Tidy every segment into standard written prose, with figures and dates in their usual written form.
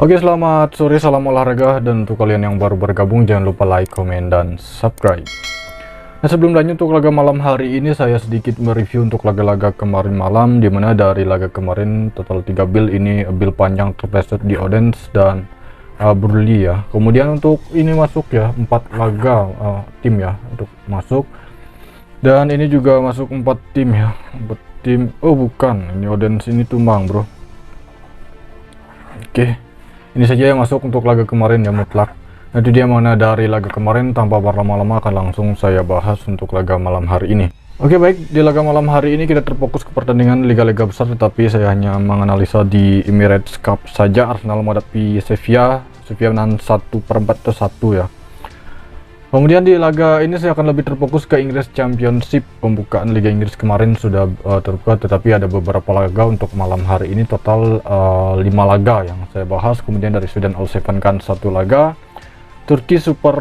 Oke, selamat sore, salam olahraga, dan untuk kalian yang baru bergabung jangan lupa like, komen, dan subscribe. Nah, sebelum lanjut untuk laga malam hari ini, saya sedikit mereview untuk laga-laga kemarin malam, dimana dari laga kemarin total 3 build, ini build panjang terpleset di Odense dan Burley ya. Kemudian untuk ini masuk ya 4 laga tim ya untuk masuk, dan ini juga masuk 4 tim ya, 4 tim. Oh bukan, ini Odense ini tumbang bro. Oke, ini saja yang masuk untuk laga kemarin ya mutlak. Nah, itu dia mana dari laga kemarin. Tanpa berlama-lama akan langsung saya bahas untuk laga malam hari ini. Oke, baik, di laga malam hari ini kita terfokus ke pertandingan liga-liga besar, tetapi saya hanya menganalisa di Emirates Cup saja. Arsenal menghadapi Sevilla menang 1/4 ke 1 ya. Kemudian di laga ini saya akan lebih terfokus ke Inggris Championship. Pembukaan Liga Inggris kemarin sudah terbuka, tetapi ada beberapa laga untuk malam hari ini, total 5 laga yang saya bahas. Kemudian dari Sweden All Seven kan 1 laga, Turki Super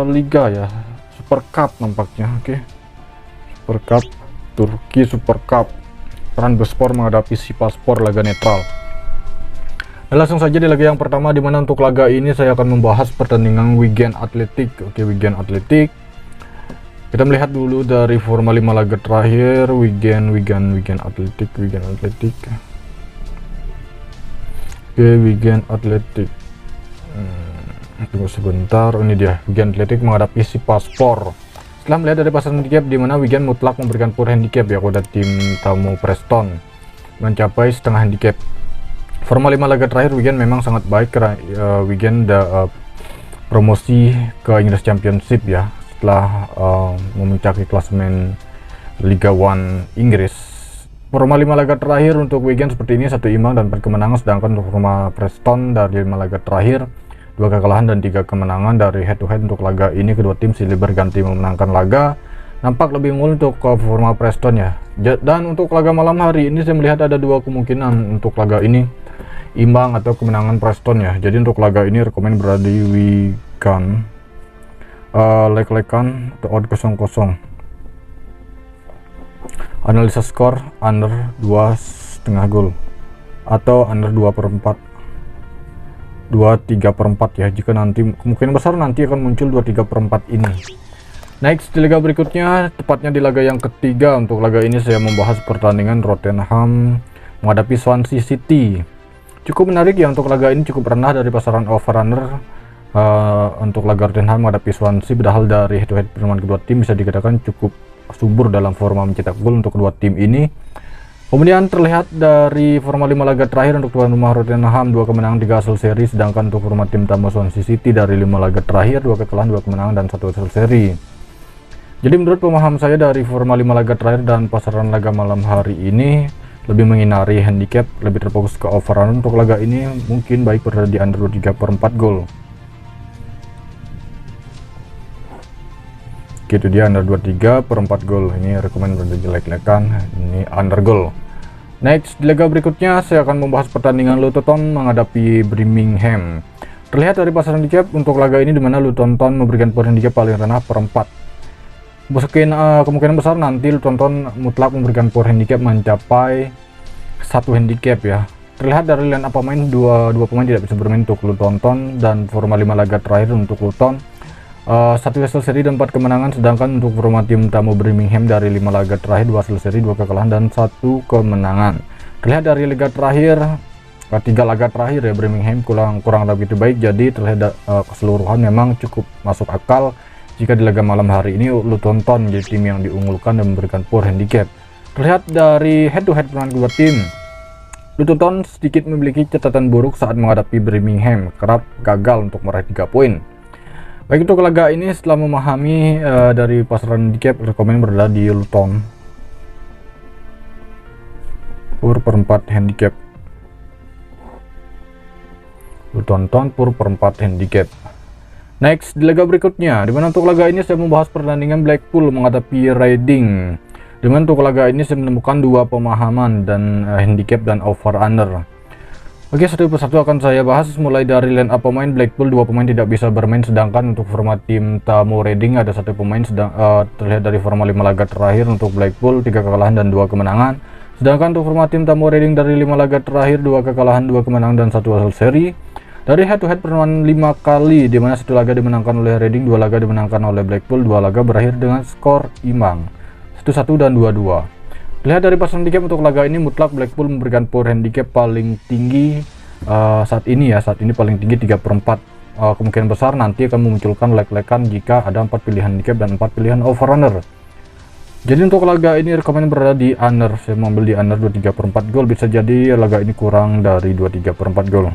Liga ya, Super Cup nampaknya. Oke, Super Cup, Turki Super Cup, Trabzonspor menghadapi Sivasspor, laga netral. Nah, langsung saja di laga yang pertama, dimana untuk laga ini saya akan membahas pertandingan Wigan Athletic. Oke, Wigan Athletic. Kita melihat dulu dari forma 5 laga terakhir Wigan Athletic. Oke, Wigan Athletic. Tunggu sebentar. Oh, ini dia, Wigan Athletic menghadapi Sivasspor. Setelah melihat dari pasar handicap, dimana Wigan mutlak memberikan poor handicap ya kepada tim tamu Preston, mencapai setengah handicap. Forma 5 laga terakhir Wigan memang sangat baik karena Wigan promosi ke Inggris Championship ya, setelah memuncaki klasemen Liga 1 Inggris. Forma 5 laga terakhir untuk Wigan seperti ini, 1 imbang dan 4 kemenangan, sedangkan untuk forma Preston dari 5 laga terakhir 2 kekalahan dan 3 kemenangan. Dari head to head untuk laga ini kedua tim silih berganti memenangkan laga. Nampak lebih unggul untuk forma Preston ya. Dan untuk laga malam hari ini saya melihat ada 2 kemungkinan untuk laga ini, imbang atau kemenangan Preston ya. Jadi untuk laga ini rekomen berada di Wigan, leg-legan atau odd 0-0. Analisa skor under 2,5 gol atau under 2/4, 2/3/4 ya, jika nanti kemungkinan besar nanti akan muncul 2/3/4 ini. Next, di laga berikutnya, tepatnya di laga yang ketiga. Untuk laga ini saya membahas pertandingan Rotherham menghadapi Swansea City. Cukup menarik ya, untuk laga ini cukup rendah dari pasaran over-runner. Untuk laga Rotherham menghadapi Swansea, padahal dari head-to-head pertemuan kedua tim bisa dikatakan cukup subur dalam forma mencetak gol untuk kedua tim ini. Kemudian terlihat dari forma 5 laga terakhir untuk tuan rumah Rotherham 2 kemenangan 3 hasil seri, sedangkan untuk forma tim tamu Swansea City dari 5 laga terakhir 2 kekalahan 2 kemenangan dan 1 hasil seri. Jadi menurut pemaham saya dari forma 5 laga terakhir dan pasaran laga malam hari ini lebih menghindari handicap, lebih terfokus ke over-run. Untuk laga ini mungkin baik berada di under 3/4 gol. Gitu dia, under 23/4 gol. Ini rekomend berada di leg-legan, ini under gol. Next, di laga berikutnya saya akan membahas pertandingan Luton menghadapi Birmingham. Terlihat dari pasaran handicap untuk laga ini, dimana Luton memberikan poor handicap paling rendah 4. Kemungkinan besar nanti Luton mutlak memberikan poor handicap mencapai 1 handicap ya. Terlihat dari line up pemain, dua pemain tidak bisa bermain untuk Luton, dan forma 5 laga terakhir untuk Luton 1 hasil seri dan 4 kemenangan, sedangkan untuk forma tim tamu Birmingham dari 5 laga terakhir 2 hasil seri, 2 kekalahan dan 1 kemenangan. Terlihat dari liga terakhir 3 laga terakhir ya, Birmingham kurang lebih baik. Jadi terlihat keseluruhan memang cukup masuk akal jika di laga malam hari ini Luton menjadi tim yang diunggulkan dan memberikan poor handicap. Terlihat dari head to head pertandingan kedua tim, Luton sedikit memiliki catatan buruk saat menghadapi Birmingham, kerap gagal untuk meraih 3 poin. Baik, untuk laga ini setelah memahami dari pasaran handicap, rekomen berada di Luton poor per 4 handicap. Luton poor per 4 handicap. Next, di laga berikutnya, dimana untuk laga ini saya membahas pertandingan Blackpool menghadapi Reading. Dengan untuk laga ini saya menemukan 2 pemahaman dan handicap dan over-under. Oke, satu persatu akan saya bahas, mulai dari line up pemain. Blackpool 2 pemain tidak bisa bermain, sedangkan untuk forma tim tamu Reading ada 1 pemain. Terlihat dari forma 5 laga terakhir untuk Blackpool 3 kekalahan dan 2 kemenangan, sedangkan untuk forma tim tamu Reading dari 5 laga terakhir 2 kekalahan 2 kemenangan dan 1 hasil seri. Dari head to head pertemuan 5 kali, di mana 1 laga dimenangkan oleh Reading, 2 laga dimenangkan oleh Blackpool, 2 laga berakhir dengan skor imbang 1-1 dan 2-2. Lihat dari pas handicap untuk laga ini, mutlak Blackpool memberikan power handicap paling tinggi saat ini paling tinggi 3/4. Kemungkinan besar nanti akan memunculkan leg-legan jika ada 4 pilihan handicap dan 4 pilihan over-under. Jadi untuk laga ini rekomend berada di under. Saya mengambil di under 23/4 gol. Bisa jadi laga ini kurang dari 23/4 gol.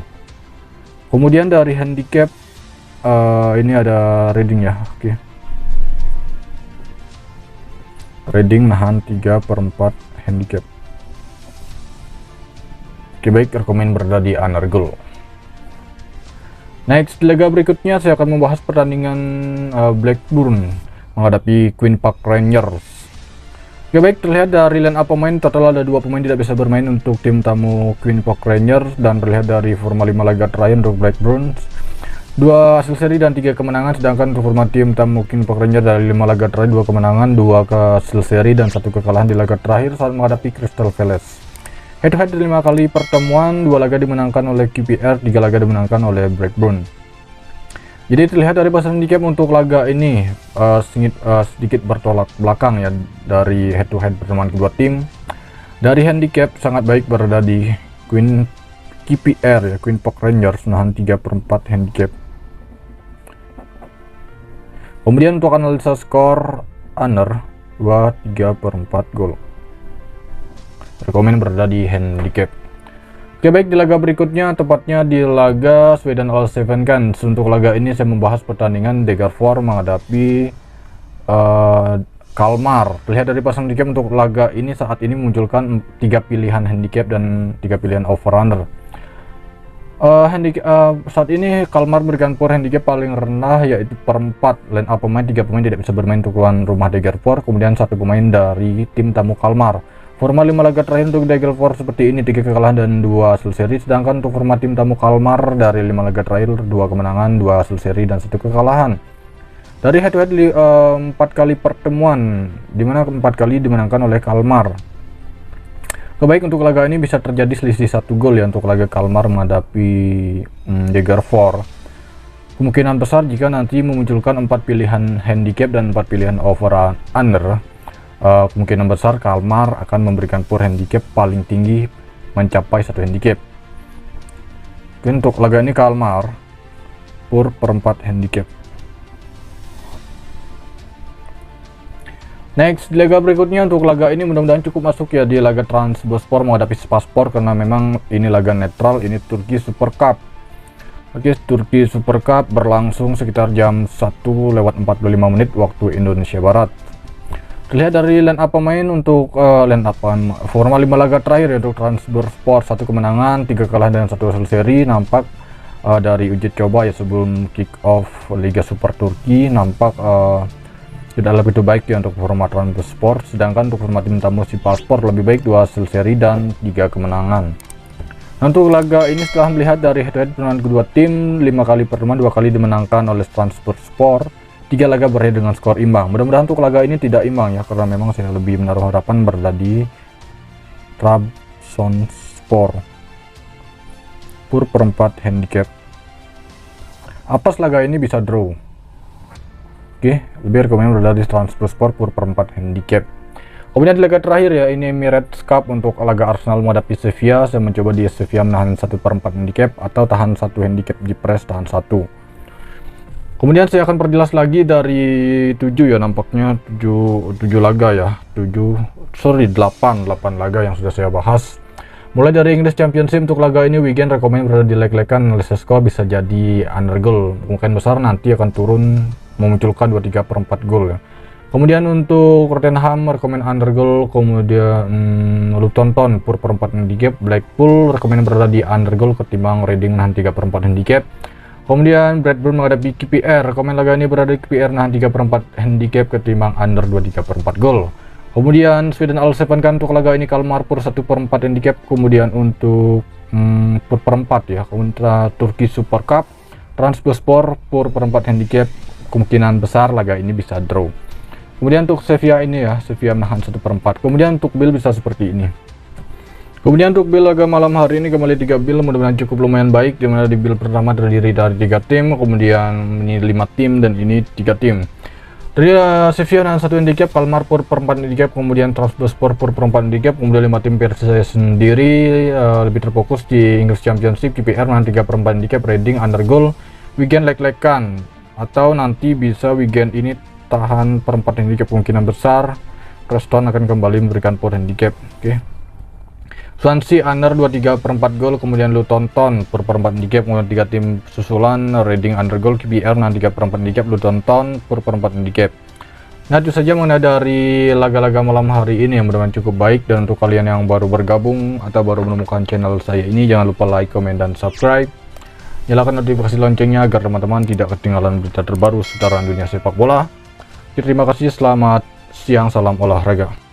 Kemudian dari handicap ini ada Reading ya. Oke. Reading nahan 3/4 handicap. Oke, baik, rekomend berada di under goal. Next, di laga berikutnya saya akan membahas pertandingan Blackburn menghadapi Queen Park Rangers. Oke, baik, terlihat dari line up pemain, total ada 2 pemain tidak bisa bermain untuk tim tamu Queen Park Rangers, dan terlihat dari forma 5 laga terakhir untuk Blackburn, 2 hasil seri dan 3 kemenangan, sedangkan untuk forma tim tamu Queen Park Rangers dari 5 laga terakhir 2 kemenangan, 2 hasil seri dan 1 kekalahan di laga terakhir saat menghadapi Crystal Palace. Head to head 5 kali pertemuan, 2 laga dimenangkan oleh QPR, 3 laga dimenangkan oleh Blackburn. Jadi terlihat dari pasar handicap untuk laga ini sedikit bertolak belakang ya dari head to head pertemuan kedua tim. Dari handicap sangat baik berada di QPR ya, Queen Park Rangers nahan 3/4 handicap. Kemudian untuk analisa skor under 2/3/4 gol. Rekomen berada di handicap. Oke, baik, di laga berikutnya, tepatnya di laga Sweden All Seven Cans. Untuk laga ini saya membahas pertandingan Degerford menghadapi Kalmar. Terlihat dari pasang handicap untuk laga ini saat ini memunculkan 3 pilihan handicap dan 3 pilihan over-under. Saat ini Kalmar berikan power handicap paling rendah yaitu per-4. Line up pemain, 3 pemain tidak bisa bermain untuk tuan rumah Degerford, kemudian 1 pemain dari tim tamu Kalmar. Forma 5 laga terakhir untuk Degerford seperti ini, 3 kekalahan dan 2 hasil seri, sedangkan untuk forma tim tamu Kalmar dari 5 laga terakhir 2 kemenangan, 2 hasil seri dan 1 kekalahan. Dari head to head 4 kali pertemuan, dimana 4 kali dimenangkan oleh Kalmar. Kebaik untuk laga ini bisa terjadi selisih 1 gol ya untuk laga Kalmar menghadapi Degerford. Kemungkinan besar jika nanti memunculkan 4 pilihan handicap dan 4 pilihan over under. Kemungkinan besar Kalmar akan memberikan power handicap paling tinggi mencapai 1 handicap. Untuk laga ini Kalmar power per-4 handicap. Next, di laga berikutnya, untuk laga ini mudah-mudahan cukup masuk ya di laga Trabzonspor menghadapi Sivasspor, karena memang ini laga netral, ini Turki Super Cup. Oke, Turki Super Cup berlangsung sekitar jam 1:45 waktu Indonesia Barat. Terlihat dari line up pemain untuk forma 5 laga terakhir ya untuk Trabzonspor, 1 kemenangan, 3 kekalahan dan 1 hasil seri. Nampak dari uji coba ya sebelum kick off Liga Super Turki, nampak tidak lebih baik ya untuk forma Trabzonspor, sedangkan untuk forma tim tamu Sivasspor lebih baik, 2 hasil seri dan 3 kemenangan. Nah, untuk laga ini setelah melihat dari head-to-head pertemuan kedua tim, 5 kali pertemuan 2 kali dimenangkan oleh Trabzonspor, 3 laga berakhir dengan skor imbang. Mudah-mudahan untuk laga ini tidak imbang ya, karena memang saya lebih menaruh harapan berada di Trabzonspor per-4 handicap. Apes laga ini bisa draw. Oke, lebih rekomend berada di Trabzonspor per-4 handicap. Kemudian di laga terakhir ya, ini Emirates Cup untuk laga Arsenal menghadapi Sevilla. Saya mencoba di Sevilla menahan 1/4 handicap atau tahan 1 handicap di press, tahan 1. Kemudian saya akan perjelas lagi dari 7 ya, nampaknya 7 laga ya, 8 laga yang sudah saya bahas. Mulai dari English Championship, untuk laga ini Wigan rekomend berada di leg-legan, analisa skor bisa jadi under goal, mungkin besar nanti akan turun memunculkan 2/3/4 gol ya. Kemudian untuk Tottenham rekomend under goal, kemudian Luton Town per-4 handicap, Blackpool rekomend berada di under goal ketimbang Reading nahan 3/4 handicap. Kemudian Blackburn menghadapi QPR, rekomend laga ini berada di QPR nahan 3/4 handicap ketimbang under 2/3/4 gol. Kemudian Sweden All Seven kan untuk laga ini Kalmar per 1/4 handicap. Kemudian untuk per-4 ya, kontra Turki Super Cup, Trabzonspor per-4 handicap, kemungkinan besar laga ini bisa draw. Kemudian untuk Sevilla ini ya, Sevilla menahan 1/4. Kemudian untuk Bill bisa seperti ini. Kemudian untuk build laga malam hari ini kembali 3 build, mudah-mudahan cukup lumayan baik, dimana di build pertama terdiri dari 3 tim, kemudian ini 5 tim, dan ini 3 tim. Dari Sevilla dengan 1 handicap, Kalmar per 4 handicap, kemudian Trabzonspor per 4 handicap, kemudian 5 tim versi saya sendiri lebih terfokus di English Championship, KPR dengan 3 per 4 handicap, Reading undergoal, weekend leg-legan, atau nanti bisa weekend ini tahan per 4 handicap kemungkinan besar, Preston akan kembali memberikan 4 handicap. Oke. Swansea under 23 per 4 gol, kemudian Luton Town per 4 handicap, kemudian 3 tim susulan, Reading under goal, KPR dengan 3 per 4 handicap, Luton Town per 4 handicap. Nah, itu saja mengenai dari laga-laga malam hari ini yang mudah-mudahan cukup baik. Dan untuk kalian yang baru bergabung atau baru menemukan channel saya ini, jangan lupa like, comment, dan subscribe. Nyalakan notifikasi loncengnya agar teman-teman tidak ketinggalan berita terbaru seputar dunia sepak bola. Terima kasih, selamat siang, salam olahraga.